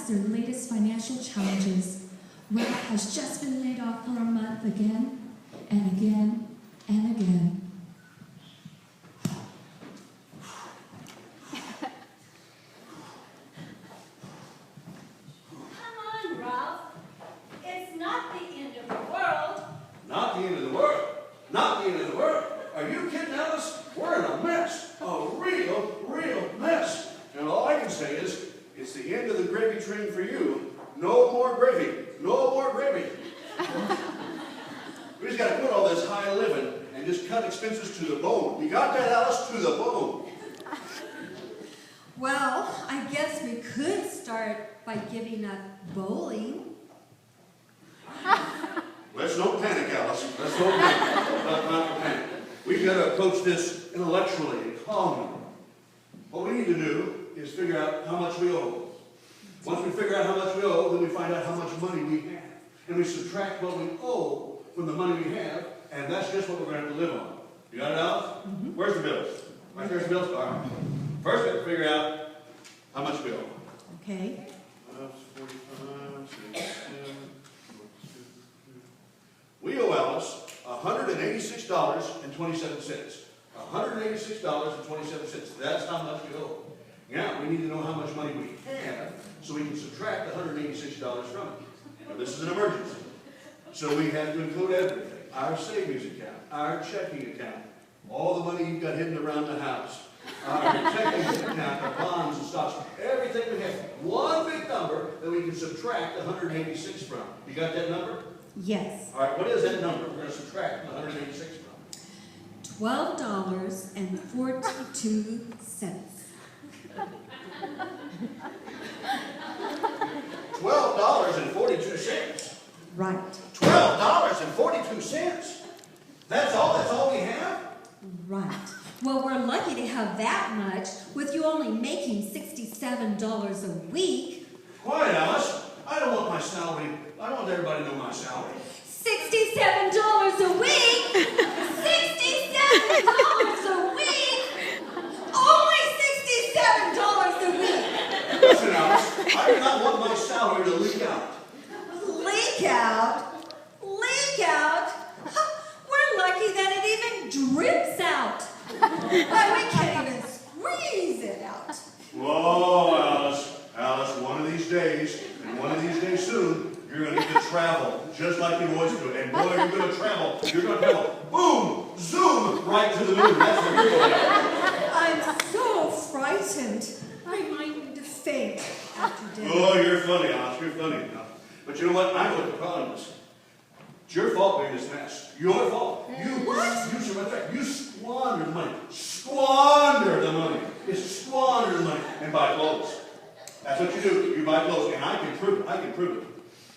their latest financial challenges. Ralph has just been laid off for a month again and again and again. Come on, Ralph. It's not the end of the world. Not the end of the world. Not the end of the world. Are you kidding, Alice? We're in a mess. A real mess. And all I can say is, it's the end of the gravy train for you. No more gravy. No more gravy. We just got to quit all this high living and just cut expenses to the bone. You got that, Alice? To the bone. Well, I guess we could start by giving up bowling. Let's don't panic, Alice. Let's don't panic. Not panic. We've got to approach this intellectually and calmly. What we need to do is figure out how much we owe. Once we figure out how much we owe, then we find out how much money we have. And we subtract what we owe from the money we have, and that's just what we're going to have to live on. You got it, Alice? Mm-hmm. Where's the bills? Right there's the bills. All right. First, we have to figure out how much we owe. Okay. 45, 67. We owe Alice $186.27. $186.27. That's how much we owe. Now, we need to know how much money we have so we can subtract the $186 from it. Now, this is an emergency. So we have to include everything. Our savings account, our checking account, all the money you've got hidden around the house, our checking account, our bonds and stocks, everything we have. One big number that we can subtract the 186 from. You got that number? Yes. All right, what is that number we're going to subtract the 186 from? $12.42. $12.42. Right. $12.42. That's all we have? Right. Well, we're lucky to have that much, with you only making $67 a week. Quiet, Alice. I don't want my salary. I don't want everybody to know my salary. $67 a week? $67 a week? Only $67 a week. Listen, Alice, I do not want my salary to leak out. Leak out? Leak out? We're lucky that it even drips out. Why, we can't even squeeze it out. Whoa, Alice. Alice, one of these days, and one of these days soon, you're going to get to travel, just like you always do. And boy, you're going to travel. You're going to travel, boom, zoom, right to the moon. That's where you're going. I'm so frightened. I might need to faint after dinner. Oh, you're funny, Alice. You're funny. But you know what? I know what the problem is. It's your fault we're in this mess. Your fault. You squander the money. Squander the money. It's squander the money and buy clothes. That's what you do. You buy clothes, and I can prove it. I can prove it.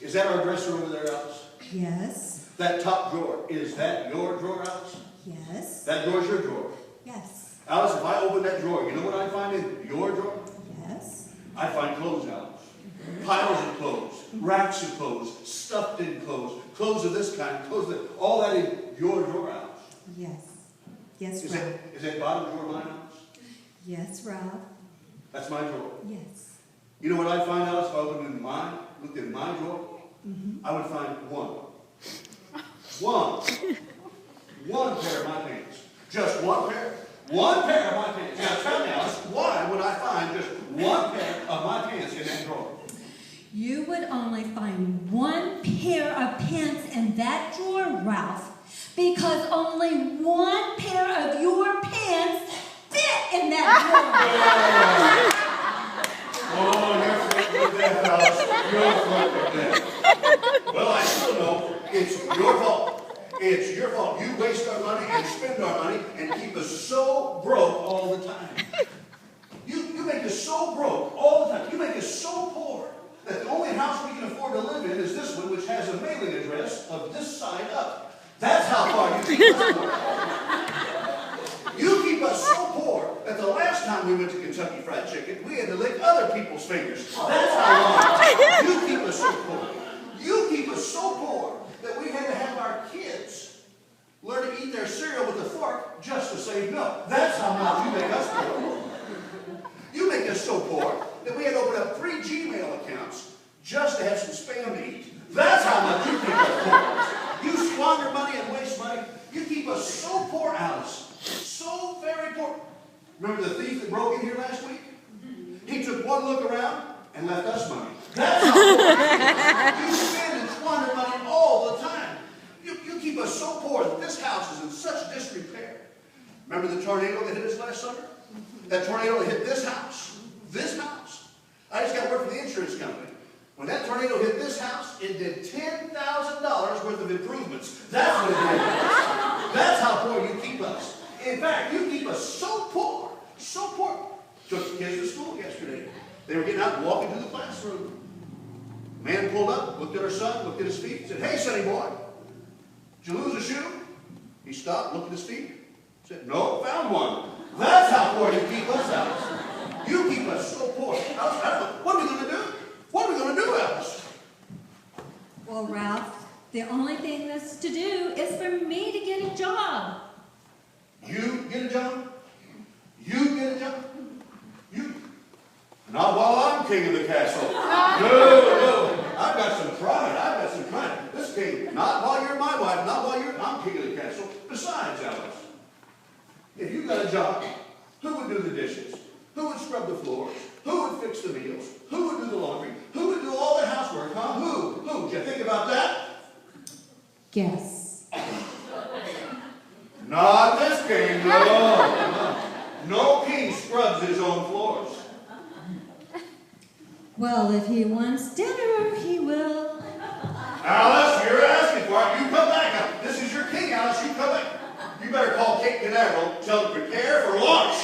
Is that our dresser over there, Alice? Yes. That top drawer, is that your drawer, Alice? Yes. That drawer's your drawer. Yes. Alice, if I open that drawer, you know what I find in your drawer? Yes. I find clothes, Alice. Piles of clothes, racks of clothes, stuffed in clothes, clothes of this kind, clothes that, all that in your drawer, Alice. Yes. Yes, Is Ralph. that bottom drawer mine, Alice? Yes, Ralph. That's my drawer. Yes. You know what I'd find, Alice, if I looked in my drawer? I would find one. One pair of my pants. Just one pair? One pair of my pants. Now tell me, Alice, why would I find just one pair of my pants in that drawer? You would only find one pair of pants in that drawer, Ralph, because only one pair of your pants fit in that drawer. Oh, you're flirting with death, Alice. You're flirting with death. Well, I still know it's your fault. It's your fault. You waste our money and spend our money and keep us so broke all the time. You make us so broke all the time. You make us so poor that the only house we can afford to live in is this one, which has a mailing address of this side up. That's how far you keep us poor. You keep us so poor that the last time we went to Kentucky Fried Chicken, we had to lick other people's fingers. That's how long you keep us so poor. You keep us so poor that we had to have our kids learn to eat their cereal with a fork just to save milk. That's how much you make us poor. You make us so poor that we had to open up 3 Gmail accounts one look around and left us money. That's how poor you spend and squander money all the time. You keep us so poor that this house is in such disrepair. Remember the tornado that hit us last summer? That tornado that hit this house. This house. I just got word from the insurance company. When that tornado hit this house, it did $10,000 worth of improvements. That's what it did. That's how poor you keep us. In fact, you keep us so poor, so poor. Took the kids to school yesterday. They were getting out and walking to the classroom. Man pulled up, looked at our son, looked at his feet, said, "Hey, sonny boy, did you lose a shoe?" He stopped, looked at his feet, said, "No, found one." That's how poor you keep us, Alice. You keep us so poor. Alice, I don't know. What are we going to do? What are we going to do, Alice? Well, Ralph, the only thing that's to do is for me to get a job. You get a job? You get a job? You? Not while I'm king of the castle. No. I've got some pride. This king, not while you're my wife, not while I'm king of the castle. Besides, Alice, if you got a job, who would do the dishes? Who would scrub the floors? Who would fix the meals? Who would do the laundry? Who would do all the housework, huh? Who? Did you think about that? Guess. Not this king, no. No king scrubs his own floors. Well, if he wants dinner, he will. Alice, you're asking for it. You come back. This is your king, Alice. You come back. You better call Kate Canaveral, tell her to prepare for lunch.